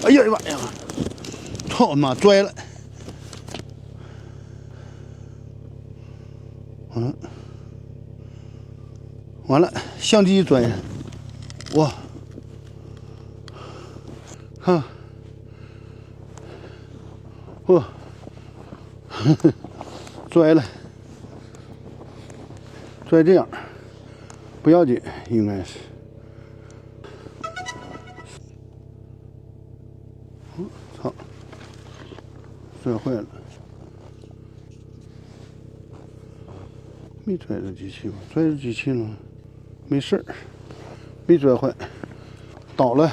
哎呀妈呀！操他妈拽了！完了，相机拽了，哇！看，哇！拽了，拽这样不要紧，应该是。操！拽坏了。没拽着机器吧？拽着机器了，没事儿，没拽坏。倒了，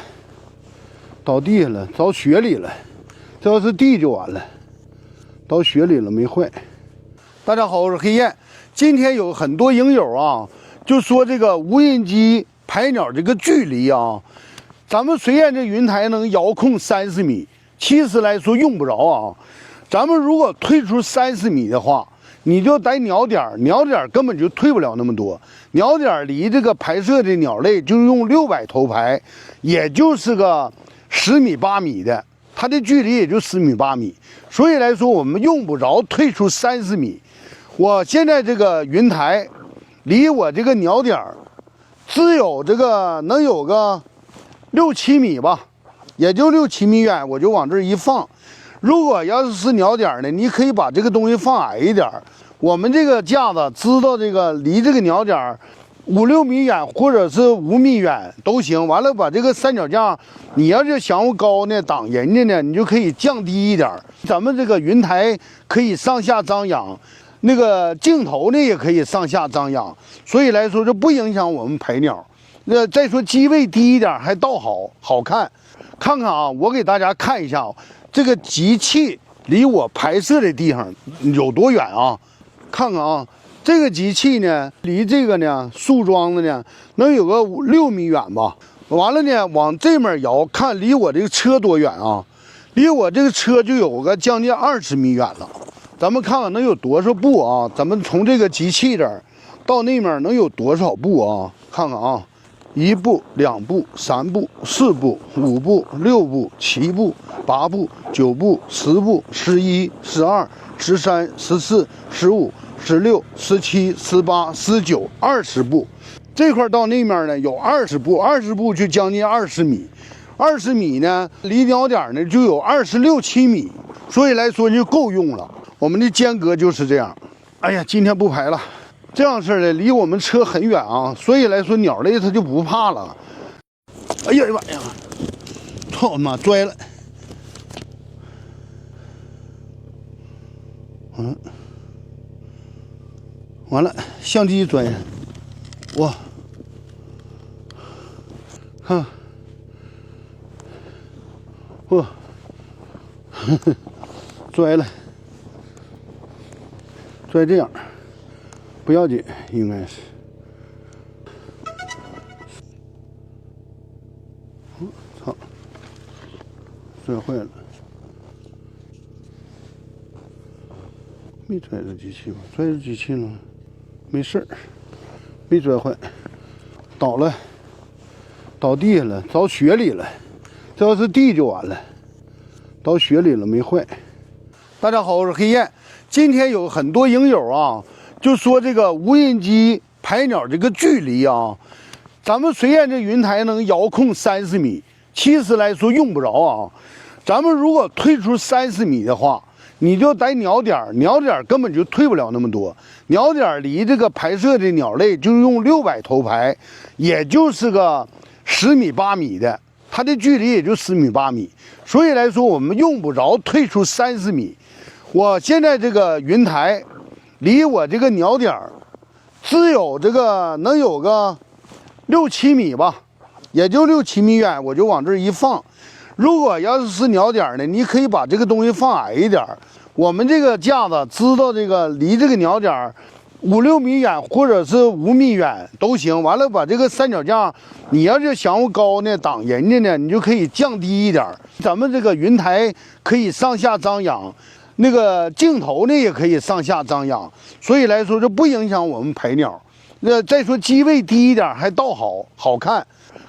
倒地下了，着雪里了。这要是地就完了，倒雪里了没坏。大家好，我是黑燕。今天有很多影友啊，就说这个无人机拍鸟这个距离啊，咱们虽然这云台能遥控30米，其实来说用不着啊。咱们如果退出30米的话，你就逮鸟点，鸟点根本就退不了那么多。鸟点离这个拍摄的鸟类就用600头排，也就是个10米8米的，它的距离也就10米8米。所以来说，我们用不着退出30米。我现在这个云台离我这个鸟点只有这个能有个6、7米吧，也就6、7米远，我就往这一放。如果要是鸟点呢，你可以把这个东西放矮一点。我们这个架子知道这个离这个鸟点5、6米远，或者是5米远都行。完了，把这个三脚架，你要是想高呢，挡人家呢，你就可以降低一点。咱们这个云台可以上下张扬，那个镜头呢也可以上下张扬，所以来说这不影响我们拍鸟。那再说机位低一点还倒好看。看看啊，我给大家看一下这个机器离我拍摄的地方有多远啊？看看啊，这个机器呢，离这个呢树桩子呢能有个6米远吧。完了呢，往这面摇，看离我这个车多远啊？离我这个车就有个将近20米远了。咱们看看能有多少步啊？咱们从这个机器这儿到那面能有多少步啊？看看啊。1步、2步、3步、4步、5步、6步、7步、8步、9步、10步、11、12、13、14、15、16、17、18、19、20步。这块到那面呢有20步，20步就将近20米，20米呢离鸟点呢就有26、7米，所以来说就够用了。我们的间隔就是这样。哎呀，今天不拍了。这样式的离我们车很远啊，所以来说鸟类它就不怕了。哎呀妈呀！操他妈拽了！完了，相机拽了，哇！看，哇！拽了，拽这样。不要紧，应该是。操！拽坏了。没拽着机器吧？拽着机器了，没事儿，没拽坏。倒了，倒地下了，着雪里了。这要是地就完了，倒雪里了没坏。大家好，我是黑燕。今天有很多影友啊，就说这个无人机拍鸟这个距离啊，咱们虽然这云台能遥控30米，其实来说用不着啊。咱们如果退出30米的话，你就逮鸟点，鸟点根本就退不了那么多。鸟点离这个拍摄的鸟类就用600头排，也就是个10米8米的，它的距离也就10米8米。所以来说，我们用不着退出30米。我现在这个云台离我这个鸟点只有这个能有个6、7米吧，也就6、7米远，我就往这一放。如果要是鸟点呢，你可以把这个东西放矮一点。我们这个架子知道这个离这个鸟点5、6米远，或者是5米远都行。完了，把这个三脚架，你要是想高呢，挡人家呢，你就可以降低一点。咱们这个云台可以上下张扬。那个镜头呢也可以上下张扬，所以来说这不影响我们拍鸟。那再说机位低一点还倒好看。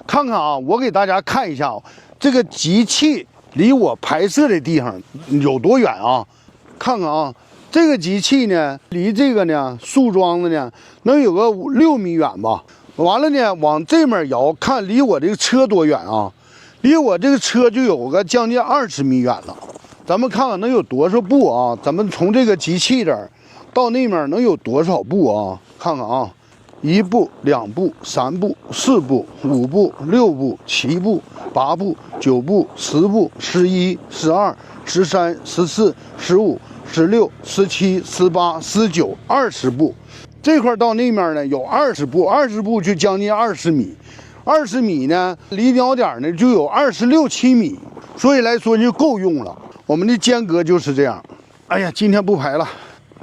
看看啊，我给大家看一下这个机器离我拍摄的地方有多远啊？看看啊，这个机器呢，离这个呢树桩子呢能有个6米远吧。完了呢，往这面摇，看离我这个车多远啊？离我这个车就有个将近20米远了。咱们看看能有多少步啊？咱们从这个机器这儿到那面能有多少步啊？看看啊，1步、2步、3步、4步、5步、6步、7步、8步、9步、10步、11、12、13、14、15、16、17、18、19、20步。这块到那面呢有20步，20步就将近20米，20米呢离鸟点呢就有26、7米，所以来说就够用了。我们的间隔就是这样。哎呀，今天不排了，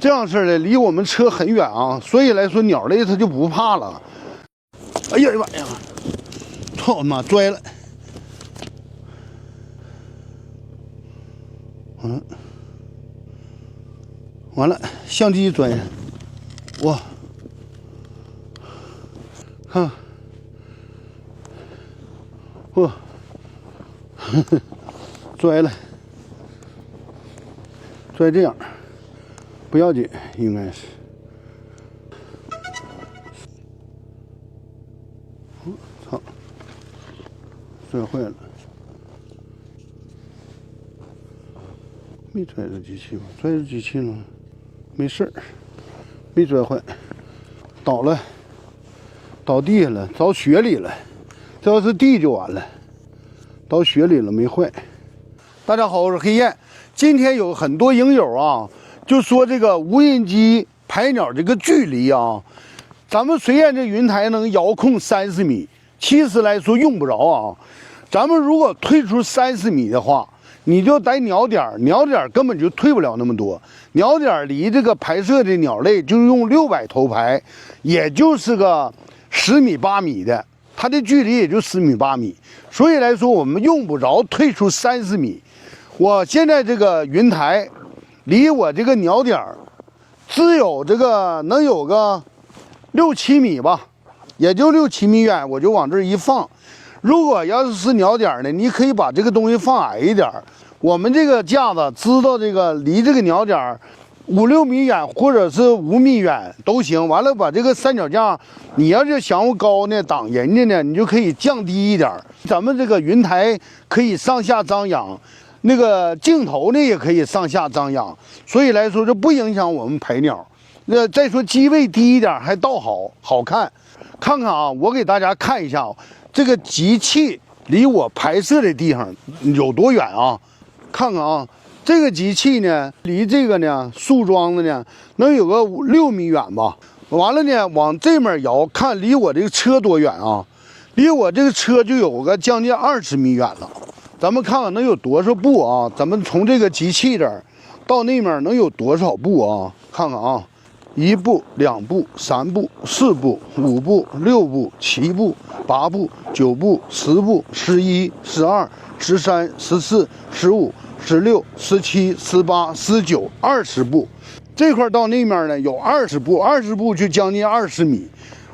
这样式的离我们车很远啊，所以来说鸟类它就不怕了。哎呀妈呀，操我妈拽了！完了，相机拽，哇！看，哇，拽了，拽这样不要紧，应该是。操，拽坏了，没拽着机器吧？拽着机器了，没事儿，没拽坏，倒了。倒地下了，着雪里了，这要是地就完了，倒雪里了没坏。大家好，我是黑燕。今天有很多影友啊，就说这个无人机拍鸟这个距离啊，咱们虽然这云台能遥控30米，其实来说用不着啊。咱们如果退出30米的话，你就逮鸟点，鸟点根本就退不了那么多。鸟点离这个拍摄的鸟类就用600头排，也就是个10米8米的，它的距离也就10米8米，所以来说我们用不着退出30米。我现在这个云台离我这个鸟点只有这个能有个6、7米吧，也就6、7米远，我就往这一放。如果要是鸟点呢，你可以把这个东西放矮一点。我们这个架子知道这个离这个鸟点5、6米远，或者是5米远都行。完了，把这个三脚架，你要是想高呢，挡人家呢，你就可以降低一点。咱们这个云台可以上下张扬，那个镜头呢也可以上下张扬，所以来说这不影响我们拍鸟。那再说机位低一点还倒好看。看看啊，我给大家看一下这个机器离我拍摄的地方有多远啊？看看啊。这个机器呢，离这个呢树桩子呢能有个6米远吧。完了呢，往这面摇，看离我这个车多远啊？离我这个车就有个将近20米远了。咱们看看能有多少步啊？咱们从这个机器这儿到那面能有多少步啊？看看啊，1步、2步、3步、4步、5步、6步、7步、8步、9步、10步、11、12、13、14、15、16、17、18、19、20步。这块到那面呢有20步，20步就将近20米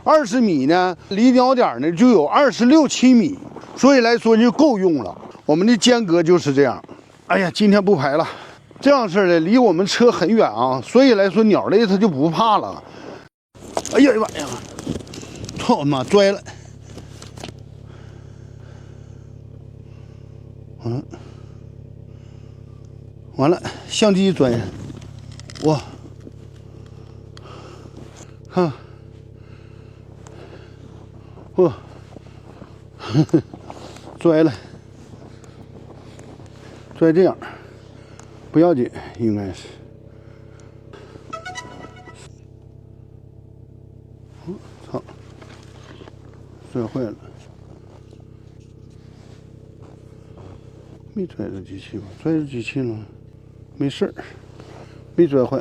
，20米呢离鸟点呢就有26、7米，所以来说就够用了。我们的间隔就是这样。哎呀，今天不排了，这样式的离我们车很远啊，所以来说鸟类它就不怕了。哎呀妈呀，操我妈拽了！完了，相机拽，哇，看，哇，拽了，拽这样不要紧，应该是。操，拽坏了。没拽着机器吧？拽着机器了，没事儿，没拽坏，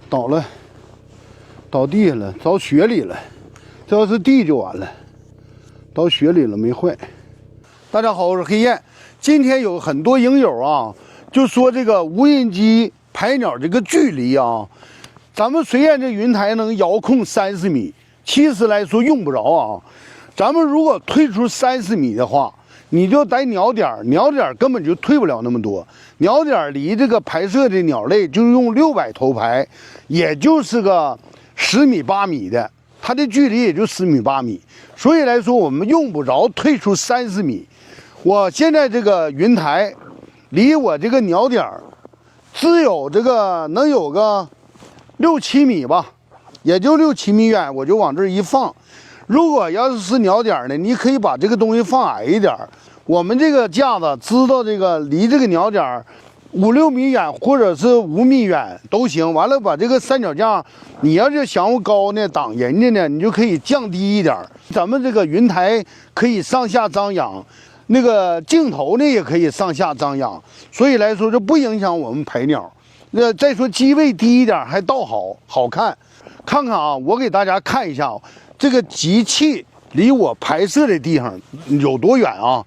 倒了，倒地下了，着雪里了，这要是地就完了，倒雪里了没坏。大家好，我是黑燕。今天有很多影友啊，就说这个无人机拍鸟这个距离啊，咱们虽然这云台能遥控30米，其实来说用不着啊。咱们如果退出30米的话，你就逮鸟点儿，鸟点儿根本就退不了那么多。鸟点儿离这个排射的鸟类就用600头排，也就是个10米8米的，它的距离也就10米8米。所以来说，我们用不着退出30米。我现在这个云台离我这个鸟点儿只有这个能有个6、7米吧，也就6、7米远，我就往这儿一放。如果要是鸟点呢，你可以把这个东西放矮一点。我们这个架子知道这个离这个鸟点5、6米远，或者是5米远都行。完了，把这个三脚架，你要是想高呢，挡人家呢，你就可以降低一点。咱们这个云台可以上下张扬，那个镜头呢也可以上下张扬，所以来说就不影响我们排鸟。那再说机位低一点还倒好看。看看啊，我给大家看一下这个集气离我排射的地方有多远啊？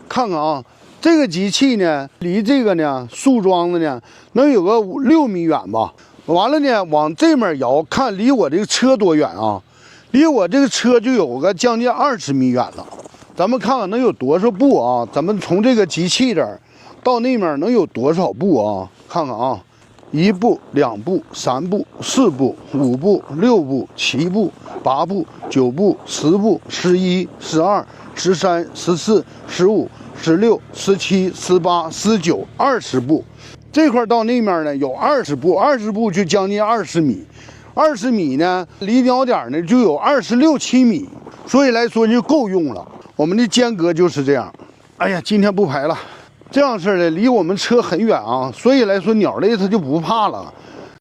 看看啊，这个集气呢，离这个呢树桩子呢能有个6米远吧。完了呢，往这面摇，看离我这个车多远啊？离我这个车就有个将近20米远了。咱们看看能有多少步啊？咱们从这个集气这儿到那面能有多少步啊？看看啊，1步、2步、3步、4步、5步、6步、7步、8步、9步、10步、11、12、13、14、15、16、17、18、19、20步。这块到那面呢有20步，20步就将近20米，20米呢离鸟点呢就有26、7米，所以来说就够用了。我们的间隔就是这样。哎呀，今天不排了，这样式的离我们车很远啊，所以来说鸟类它就不怕了。